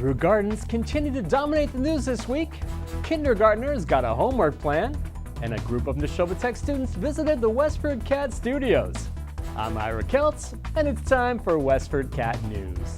Drew Gardens continue to dominate the news this week. Kindergartners got a homework plan, and a group of Neshoba Tech students visited the Westford Cat studios. I'm Ira Keltz, and it's time for Westford Cat News.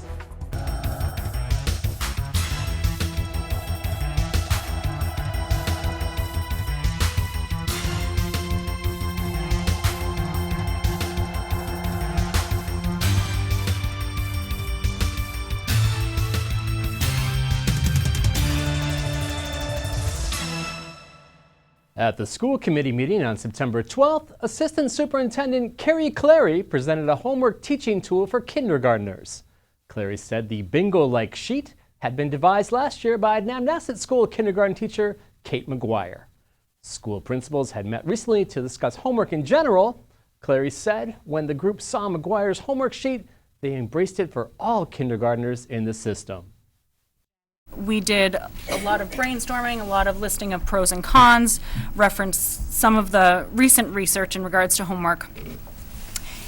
At the school committee meeting on September 12th, Assistant Superintendent Carrie Clary presented a homework teaching tool for kindergartners. Clary said the bingo-like sheet had been devised last year by Namnasset School kindergarten teacher Kate McGuire. School principals had met recently to discuss homework in general. Clary said when the group saw McGuire's homework sheet, they embraced it for all kindergartners in the system. We did a lot of brainstorming, a lot of listing of pros and cons, referenced some of the recent research in regards to homework.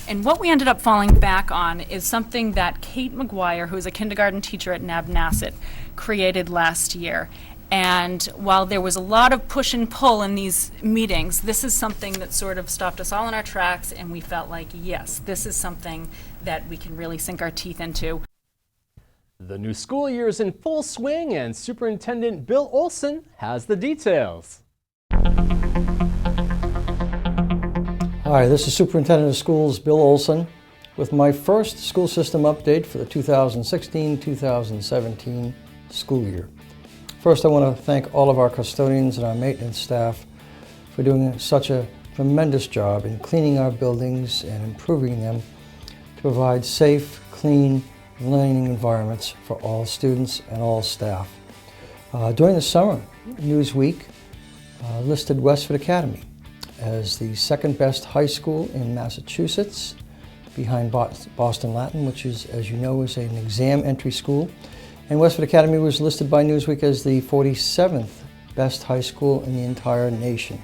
And what we ended up falling back on is something that Kate McGuire, who's a kindergarten teacher at Namnasset, created last year. And while there was a lot of push and pull in these meetings, this is something that sort of stopped us all in our tracks, and we felt like, yes, this is something that we can really sink our teeth into. The new school year is in full swing, and Superintendent Bill Olsen has the details. Hi, this is Superintendent of Schools Bill Olsen with my first school system update for the 2016-2017 school year. First, I want to thank all of our custodians and our maintenance staff for doing such a tremendous job in cleaning our buildings and improving them to provide safe, clean, learning environments for all students and all staff. During the summer, Newsweek listed Westford Academy as the second best high school in Massachusetts, behind Boston Latin, which is, as you know, is an exam entry school. And Westford Academy was listed by Newsweek as the 47th best high school in the entire nation.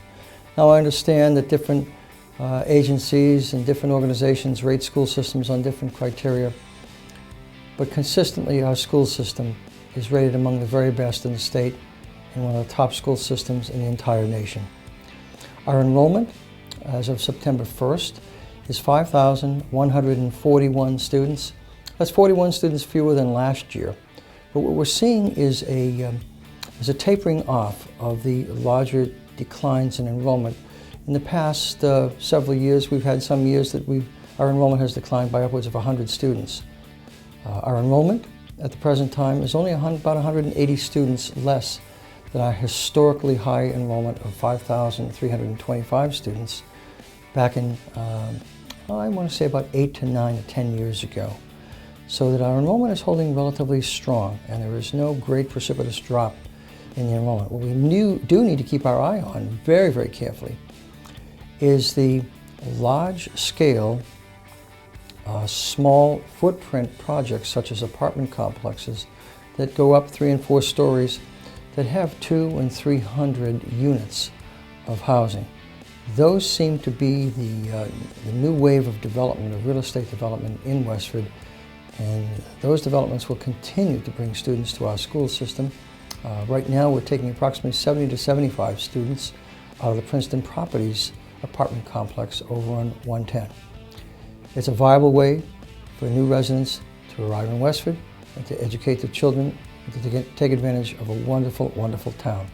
Now, I understand that different agencies and different organizations rate school systems on different criteria, but consistently our school system is rated among the very best in the state and one of the top school systems in the entire nation. Our enrollment as of September 1st is 5,141 students. That's 41 students fewer than last year. But what we're seeing is a tapering off of the larger declines in enrollment. In the past several years, we've had some years that our enrollment has declined by upwards of 100 students. Our enrollment at the present time is only about 180 students less than our historically high enrollment of 5,325 students back in, I want to say about 8 to 9 to 10 years ago. So that our enrollment is holding relatively strong, and there is no great precipitous drop in the enrollment. What we do need to keep our eye on very, very carefully is the large-scale small footprint projects such as apartment complexes that go up 3 and 4 stories that have 200 and 300 units of housing. Those seem to be the new wave of development, of real estate development in Westford, and those developments will continue to bring students to our school system. Right now we're taking approximately 70 to 75 students out of the Princeton Properties apartment complex over on 110. It's a viable way for new residents to arrive in Westford and to educate their children and to take advantage of a wonderful, wonderful town.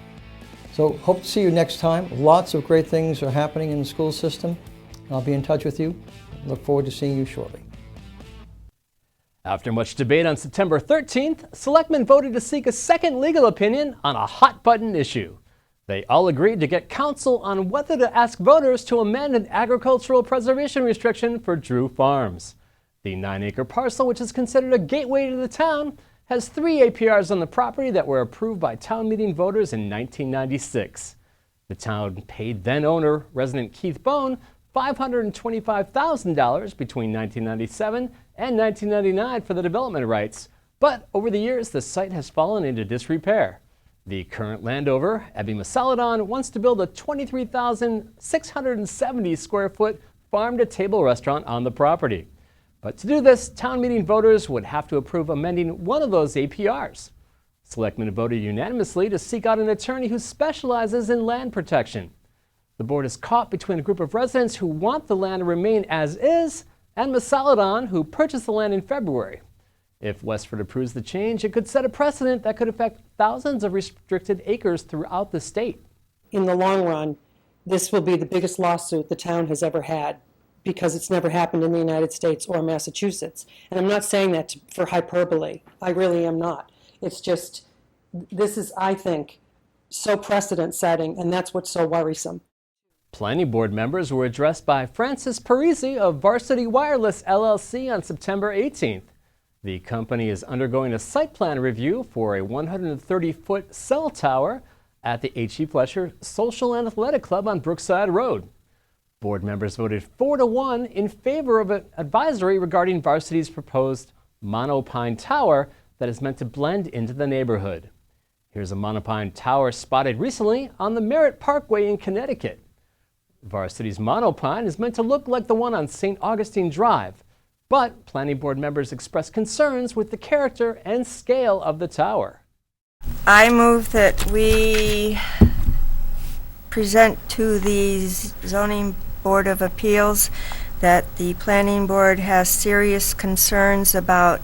So hope to see you next time. Lots of great things are happening in the school system. I'll be in touch with you. Look forward to seeing you shortly. After much debate on September 13th, selectmen voted to seek a second legal opinion on a hot-button issue. They all agreed to get counsel on whether to ask voters to amend an agricultural preservation restriction for Drew Farms. The 9-acre parcel, which is considered a gateway to the town, has 3 APRs on the property that were approved by town meeting voters in 1996. The town paid then-owner, resident Keith Bone, $525,000 between 1997 and 1999 for the development rights, but over the years the site has fallen into disrepair. The current landowner, Abby Masaladon, wants to build a 23,670 square foot farm-to-table restaurant on the property. But to do this, town meeting voters would have to approve amending one of those APRs. Selectmen voted unanimously to seek out an attorney who specializes in land protection. The board is caught between a group of residents who want the land to remain as is and Masaladon, who purchased the land in February. If Westford approves the change, it could set a precedent that could affect thousands of restricted acres throughout the state. In the long run, this will be the biggest lawsuit the town has ever had, because it's never happened in the United States or Massachusetts. And I'm not saying that for hyperbole. I really am not. It's just, this is, I think, so precedent-setting, and that's what's so worrisome. Planning board members were addressed by Francis Parisi of Varsity Wireless LLC on September 18th. The company is undergoing a site plan review for a 130-foot cell tower at the H.E. Fletcher Social and Athletic Club on Brookside Road. Board members voted 4-1 in favor of an advisory regarding Varsity's proposed monopine tower that is meant to blend into the neighborhood. Here's a monopine tower spotted recently on the Merritt Parkway in Connecticut. Varsity's monopine is meant to look like the one on St. Augustine Drive, but planning board members expressed concerns with the character and scale of the tower. I move that we present to the Zoning Board of Appeals that the Planning Board has serious concerns about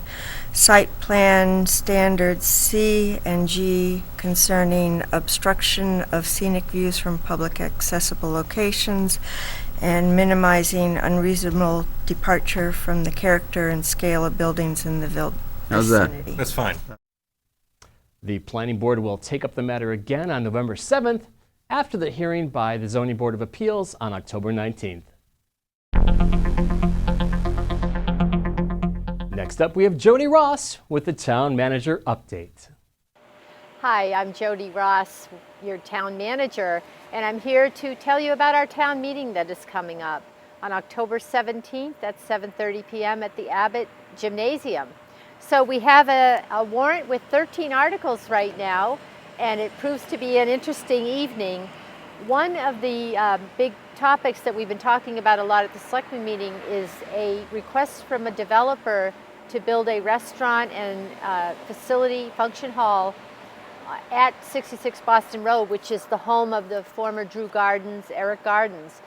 site plan standards C and G concerning obstruction of scenic views from public accessible locations and minimizing unreasonable departure from the character and scale of buildings in the vicinity. How's that? That's fine. The Planning Board will take up the matter again on November 7th after the hearing by the Zoning Board of Appeals on October 19th. Next up, we have Jodi Ross with the Town Manager Update. Hi, I'm Jodi Ross, your Town Manager, and I'm here to tell you about our town meeting that is coming up on October 17th at 7:30 p.m. at the Abbott Gymnasium. So we have a warrant with 13 articles right now, and it proves to be an interesting evening. One of the big topics that we've been talking about a lot at the Selectmen meeting is a request from a developer to build a restaurant and facility function hall at 66 Boston Road, which is the home of the former Drew Gardens, Eric Gardens.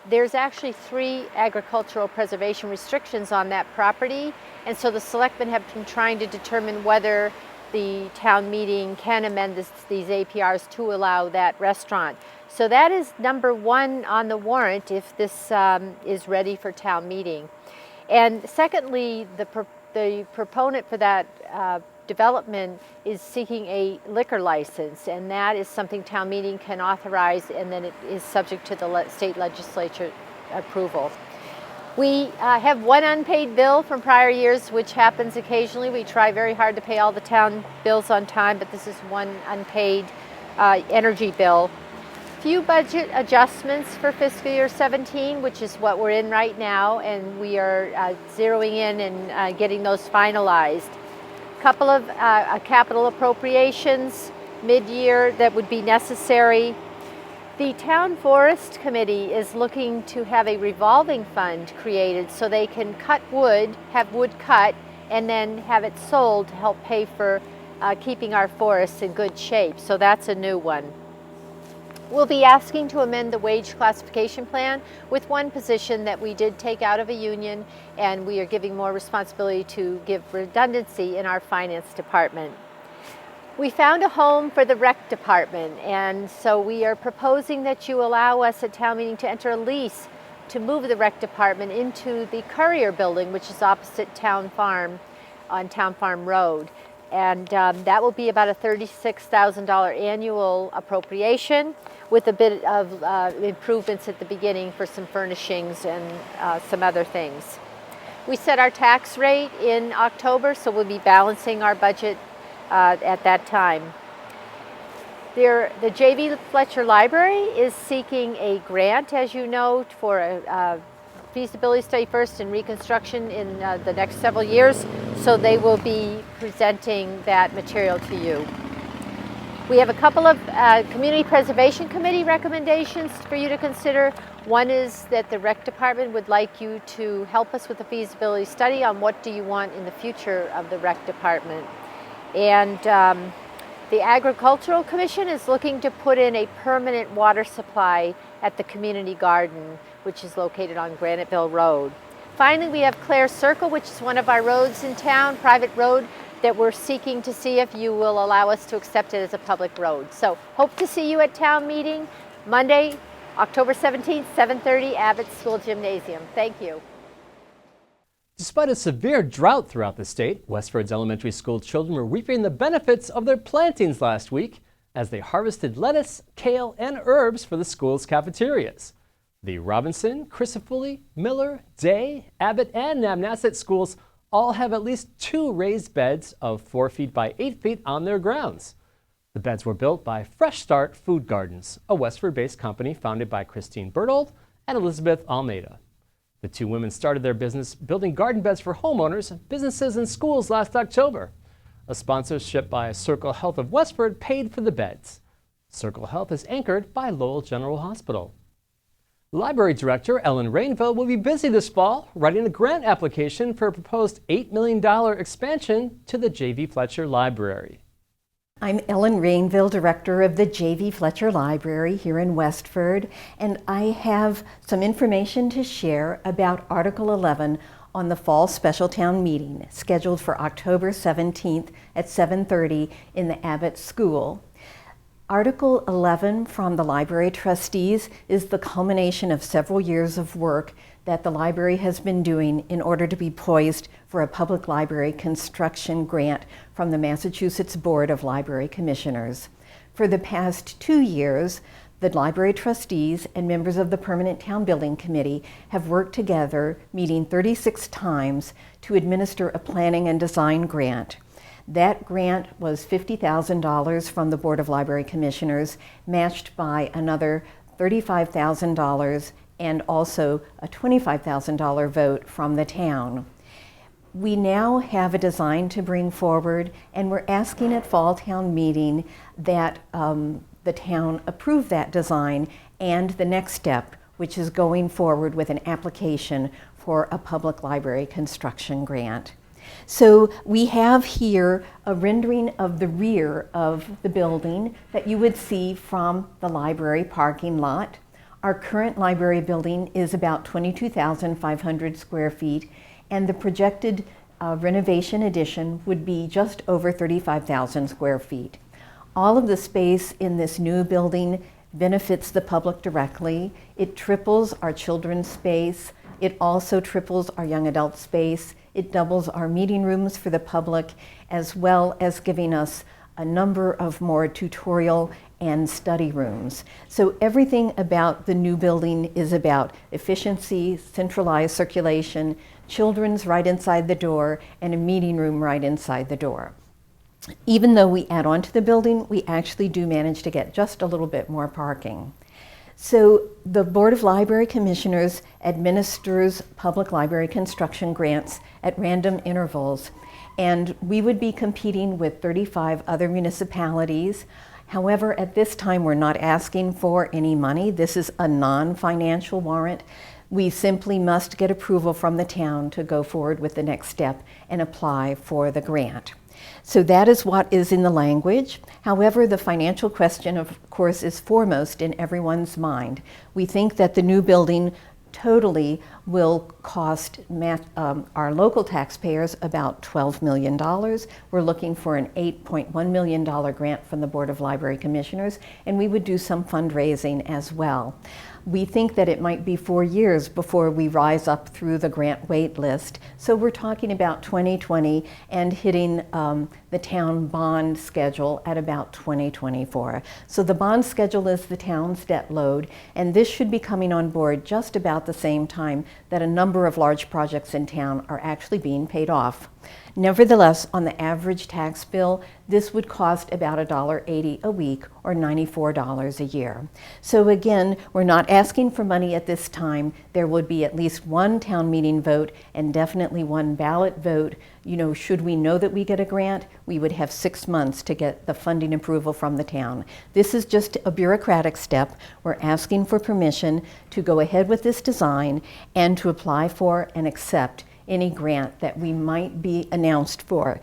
There's actually 3 agricultural preservation restrictions on that property, and so the Selectmen have been trying to determine whether the town meeting can amend these APRs to allow that restaurant. So that is number 1 on the warrant if this is ready for town meeting. And secondly, the proponent for that development is seeking a liquor license, and that is something town meeting can authorize, and then it is subject to the state legislature approval. We have one unpaid bill from prior years, which happens occasionally. We try very hard to pay all the town bills on time, but this is one unpaid energy bill. Few budget adjustments for fiscal year 17, which is what we're in right now, and we are zeroing in and getting those finalized. Couple of capital appropriations mid-year that would be necessary. The Town Forest Committee is looking to have a revolving fund created so they can cut wood, have wood cut, and then have it sold to help pay for keeping our forests in good shape. So that's a new one. We'll be asking to amend the wage classification plan with one position that we did take out of a union, and we are giving more responsibility to give redundancy in our finance department. We found a home for the rec department, and so we are proposing that you allow us at town meeting to enter a lease to move the rec department into the Courier building, which is opposite Town Farm on Town Farm Road. And that will be about a $36,000 annual appropriation with a bit of improvements at the beginning for some furnishings and some other things. We set our tax rate in October, so we'll be balancing our budget at that time. The J.V. Fletcher Library is seeking a grant, as you know, for a feasibility study first and reconstruction in the next several years, so they will be presenting that material to you. We have a couple of Community Preservation Committee recommendations for you to consider. One is that the Rec Department would like you to help us with a feasibility study on what do you want in the future of the Rec Department. And The Agricultural Commission is looking to put in a permanent water supply at the community garden, which is located on Graniteville Road. Finally, we have Clare Circle, which is one of our roads in town, private road, that we're seeking to see if you will allow us to accept it as a public road. So hope to see you at town meeting Monday, October 17th, 7:30, Abbott School Gymnasium. Thank you. Despite a severe drought throughout the state, Westford's elementary school children were reaping the benefits of their plantings last week as they harvested lettuce, kale, and herbs for the school's cafeterias. The Robinson, Crisafulli, Miller, Day, Abbott, and Namnasset schools all have at least 2 raised beds of 4 feet by 8 feet on their grounds. The beds were built by Fresh Start Food Gardens, a Westford-based company founded by Christine Bertold and Elizabeth Almeida. The 2 women started their business building garden beds for homeowners, businesses, and schools last October. A sponsorship by Circle Health of Westford paid for the beds. Circle Health is anchored by Lowell General Hospital. Library Director Ellen Rainville will be busy this fall writing a grant application for a proposed $8 million expansion to the J.V. Fletcher Library. I'm Ellen Rainville, Director of the J.V. Fletcher Library here in Westford, and I have some information to share about Article 11 on the Fall Special Town Meeting, scheduled for October 17th at 7:30 in the Abbott School. Article 11 from the Library Trustees is the culmination of several years of work that the library has been doing in order to be poised for a public library construction grant from the Massachusetts Board of Library Commissioners. For the past 2 years, the library trustees and members of the Permanent Town Building Committee have worked together, meeting 36 times, to administer a planning and design grant. That grant was $50,000 from the Board of Library Commissioners, matched by another $35,000 and also a $25,000 vote from the town. We now have a design to bring forward, and we're asking at Fall Town Meeting that the town approve that design and the next step, which is going forward with an application for a public library construction grant. So we have here a rendering of the rear of the building that you would see from the library parking lot. Our current library building is about 22,500 square feet, and the projected renovation addition would be just over 35,000 square feet. All of the space in this new building benefits the public directly. It triples our children's space. It also triples our young adult space. It doubles our meeting rooms for the public, as well as giving us a number of more tutorial and study rooms. So everything about the new building is about efficiency, centralized circulation, children's right inside the door, and a meeting room right inside the door. Even though we add on to the building, we actually do manage to get just a little bit more parking. So the Board of Library Commissioners administers public library construction grants at random intervals, and we would be competing with 35 other municipalities. However, at this time, we're not asking for any money. This is a non-financial warrant. We simply must get approval from the town to go forward with the next step and apply for the grant. So that is what is in the language. However, the financial question, of course, is foremost in everyone's mind. We think that the new building totally will cost our local taxpayers about $12 million. We're looking for an $8.1 million grant from the Board of Library Commissioners, and we would do some fundraising as well. We think that it might be 4 years before we rise up through the grant wait list. So we're talking about 2020 and hitting the town bond schedule at about 2024. So the bond schedule is the town's debt load, and this should be coming on board just about the same time that a number of large projects in town are actually being paid off. Nevertheless, on the average tax bill, this would cost about $1.80 a week or $94 a year. So again, we're not asking for money at this time. There would be at least one town meeting vote and definitely one ballot vote. You know, should we know that we get a grant, we would have 6 months to get the funding approval from the town. This is just a bureaucratic step. We're asking for permission to go ahead with this design and to apply for and accept any grant that we might be announced for.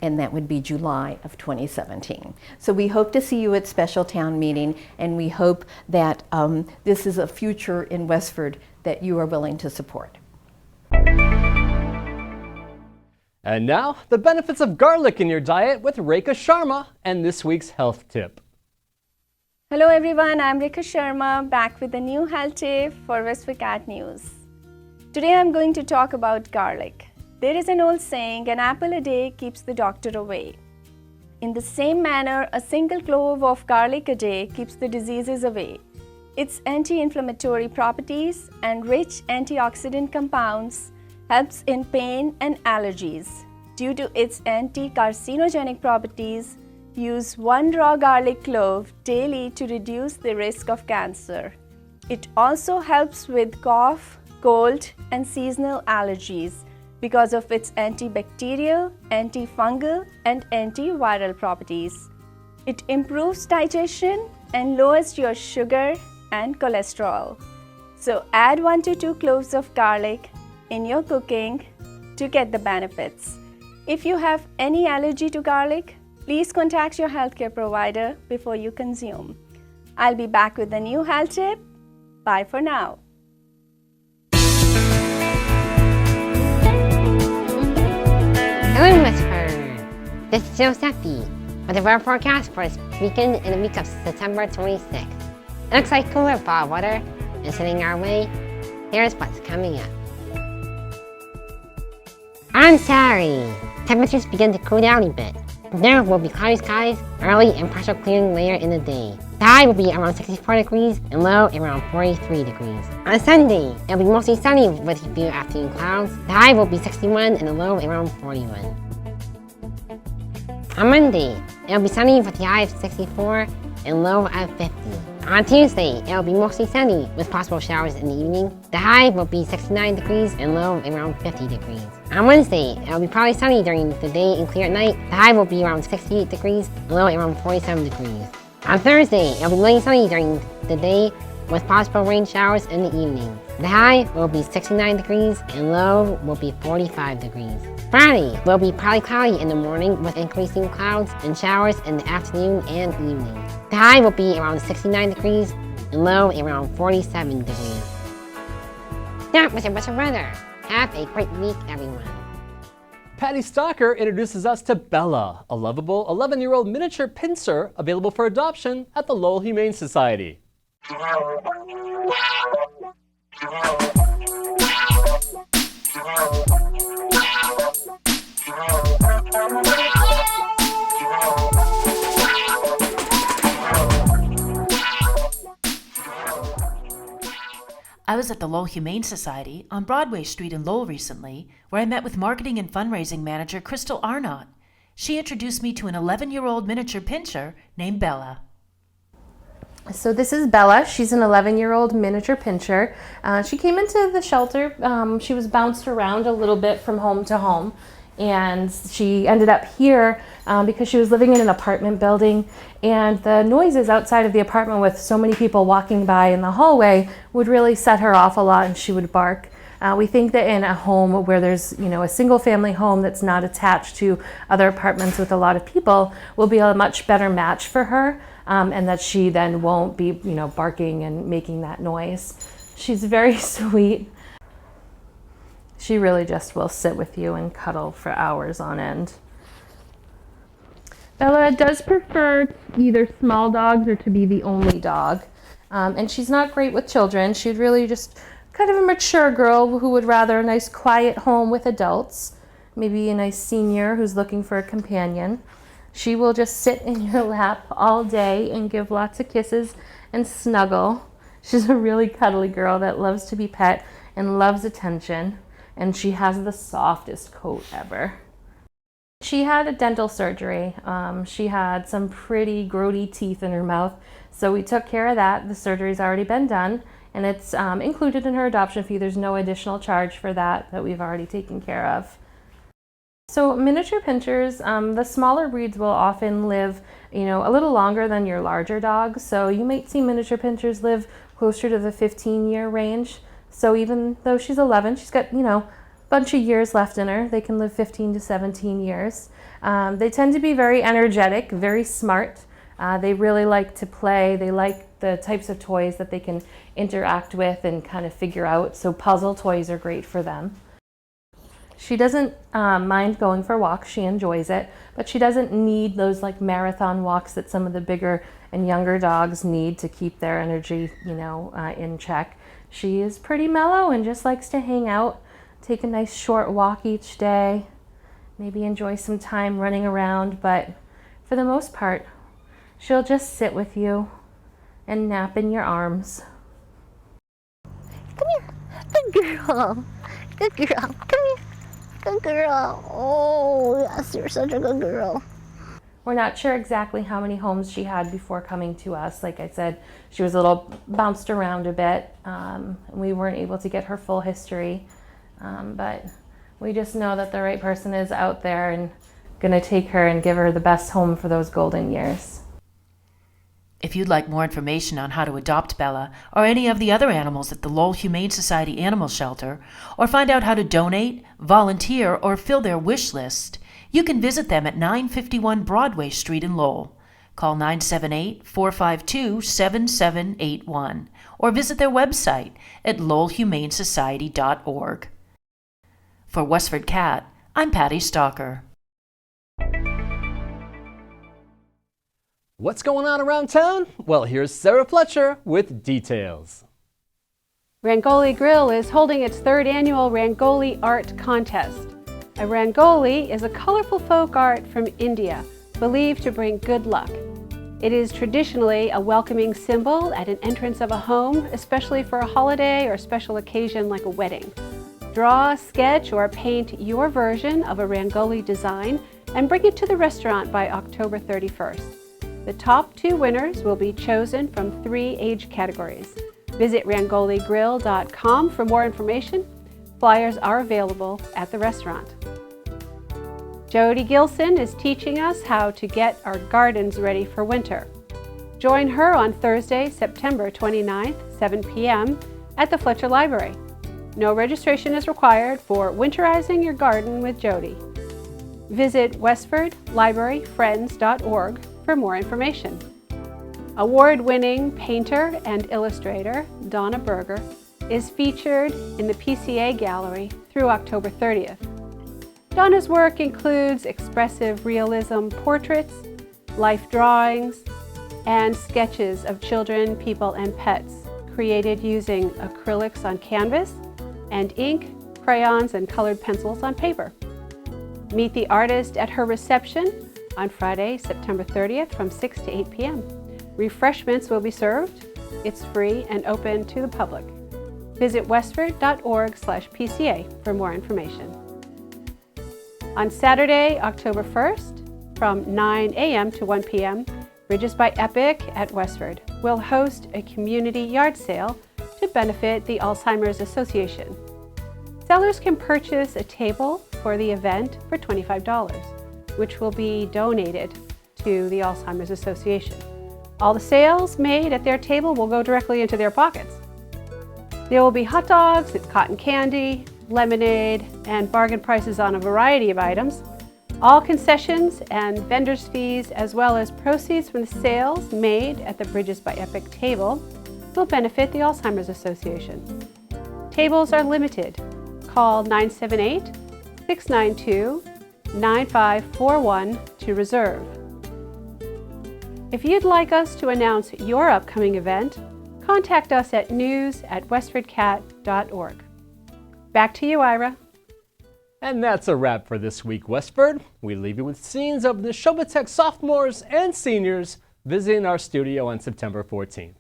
and that would be July of 2017. So we hope to see you at special town meeting, and we hope that this is a future in Westford that you are willing to support. And now, the benefits of garlic in your diet with Rekha Sharma and this week's health tip. Hello everyone, I'm Rekha Sharma, back with a new health tip for WestfordCat News. Today I'm going to talk about garlic. There is an old saying, an apple a day keeps the doctor away. In the same manner, a single clove of garlic a day keeps the diseases away. Its anti-inflammatory properties and rich antioxidant compounds helps in pain and allergies. Due to its anti-carcinogenic properties, use one raw garlic clove daily to reduce the risk of cancer. It also helps with cough, cold, and seasonal allergies because of its antibacterial, antifungal, and antiviral properties. It improves digestion and lowers your sugar and cholesterol. So add 1 to 2 cloves of garlic in your cooking to get the benefits. If you have any allergy to garlic, please contact your healthcare provider before you consume. I'll be back with a new health tip. Bye for now. Hello, Westford. This is Giuseppe with the weather forecast for this weekend in the week of September 26th. It looks like cooler fall weather is heading our way. Here's what's coming up. On Saturday, temperatures begin to cool down a bit. There will be cloudy skies early and partial clearing later in the day. The high will be around 64 degrees and low around 43 degrees. On Sunday, it will be mostly sunny with a few afternoon clouds. The high will be 61 and the low around 41. On Monday, it will be sunny with the high of 64 and low of 50. On Tuesday, it will be mostly sunny with possible showers in the evening. The high will be 69 degrees and low around 50 degrees. On Wednesday, it will be partly sunny during the day and clear at night. The high will be around 68 degrees and low around 47 degrees. On Thursday, it will be mainly sunny during the day with possible rain showers in the evening. The high will be 69 degrees and low will be 45 degrees. Friday will be partly cloudy in the morning with increasing clouds and showers in the afternoon and evening. The high will be around 69 degrees and low around 47 degrees. That was your winter weather. Have a great week, everyone. Patty Stocker introduces us to Bella, a lovable 11-year-old miniature pincer available for adoption at the Lowell Humane Society. I was at the Lowell Humane Society on Broadway Street in Lowell recently, where I met with marketing and fundraising manager Crystal Arnott. She introduced me to an 11-year-old miniature pinscher named Bella. So this is Bella. She's an 11-year-old miniature pinscher. She came into the shelter. She was bounced around a little bit from home to home, and she ended up here because she was living in an apartment building, and the noises outside of the apartment with so many people walking by in the hallway would really set her off a lot, and she would bark. We think that in a home where there's, a single family home that's not attached to other apartments with a lot of people will be a much better match for her, and that she then won't be, barking and making that noise. She's very sweet. She really just will sit with you and cuddle for hours on end. Bella does prefer either small dogs or to be the only dog. And she's not great with children. She'd really just kind of a mature girl who would rather a nice quiet home with adults, maybe a nice senior who's looking for a companion. She will just sit in your lap all day and give lots of kisses and snuggle. She's a really cuddly girl that loves to be pet and loves attention, and she has the softest coat ever. She had a dental surgery. She had some pretty grody teeth in her mouth, so we took care of that. The surgery's already been done, and it's included in her adoption fee. There's no additional charge for that we've already taken care of. So miniature pinschers, the smaller breeds will often live, a little longer than your larger dogs. So you might see miniature pinschers live closer to the 15-year range. So even though she's 11, she's got, a bunch of years left in her. They can live 15 to 17 years. They tend to be very energetic, very smart. They really like to play. They like the types of toys that they can interact with and kind of figure out. So puzzle toys are great for them. She doesn't mind going for walks. She enjoys it, but she doesn't need those like marathon walks that some of the bigger and younger dogs need to keep their energy, in check. She is pretty mellow and just likes to hang out, take a nice short walk each day, maybe enjoy some time running around, but for the most part, she'll just sit with you and nap in your arms. Come here. Good girl. Good girl. Come here. Good girl. Oh, yes, you're such a good girl. We're not sure exactly how many homes she had before coming to us. Like I said, she was a little bounced around a bit. And we weren't able to get her full history. But we just know that the right person is out there and going to take her and give her the best home for those golden years. If you'd like more information on how to adopt Bella or any of the other animals at the Lowell Humane Society Animal Shelter, or find out how to donate, volunteer, or fill their wish list, you can visit them at 951 Broadway Street in Lowell. Call 978-452-7781 or visit their website at lowellhumanesociety.org. For Westford Cat, I'm Patty Stalker. What's going on around town? Well, here's Sarah Fletcher with details. Rangoli Grill is holding its third annual Rangoli Art Contest. A Rangoli is a colorful folk art from India, believed to bring good luck. It is traditionally a welcoming symbol at an entrance of a home, especially for a holiday or special occasion like a wedding. Draw, sketch, or paint your version of a Rangoli design and bring it to the restaurant by October 31st. The top 2 winners will be chosen from 3 age categories. Visit rangoligrill.com for more information. Flyers are available at the restaurant. Jodi Gilson is teaching us how to get our gardens ready for winter. Join her on Thursday, September 29th, 7 p.m. at the Fletcher Library. No registration is required for Winterizing Your Garden with Jodi. Visit westfordlibraryfriends.org for more information. Award-winning painter and illustrator Donna Berger is featured in the PCA Gallery through October 30th. Donna's work includes expressive realism portraits, life drawings, and sketches of children, people, and pets created using acrylics on canvas and ink, crayons, and colored pencils on paper. Meet the artist at her reception on Friday, September 30th from 6 to 8 p.m. Refreshments will be served. It's free and open to the public. Visit westford.org/PCA for more information. On Saturday, October 1st, from 9 a.m. to 1 p.m., Bridges by Epic at Westford will host a community yard sale to benefit the Alzheimer's Association. Sellers can purchase a table for the event for $25, which will be donated to the Alzheimer's Association. All the sales made at their table will go directly into their pockets. There will be hot dogs, cotton candy, lemonade, and bargain prices on a variety of items. All concessions and vendors' fees, as well as proceeds from the sales made at the Bridges by Epic table, will benefit the Alzheimer's Association. Tables are limited. Call 978-692-9541 to reserve. If you'd like us to announce your upcoming event, contact us at news@westfordcat.org. Back to you, Ira. And that's a wrap for this week, Westford. We leave you with scenes of the Neshoba Tech sophomores and seniors visiting our studio on September 14th.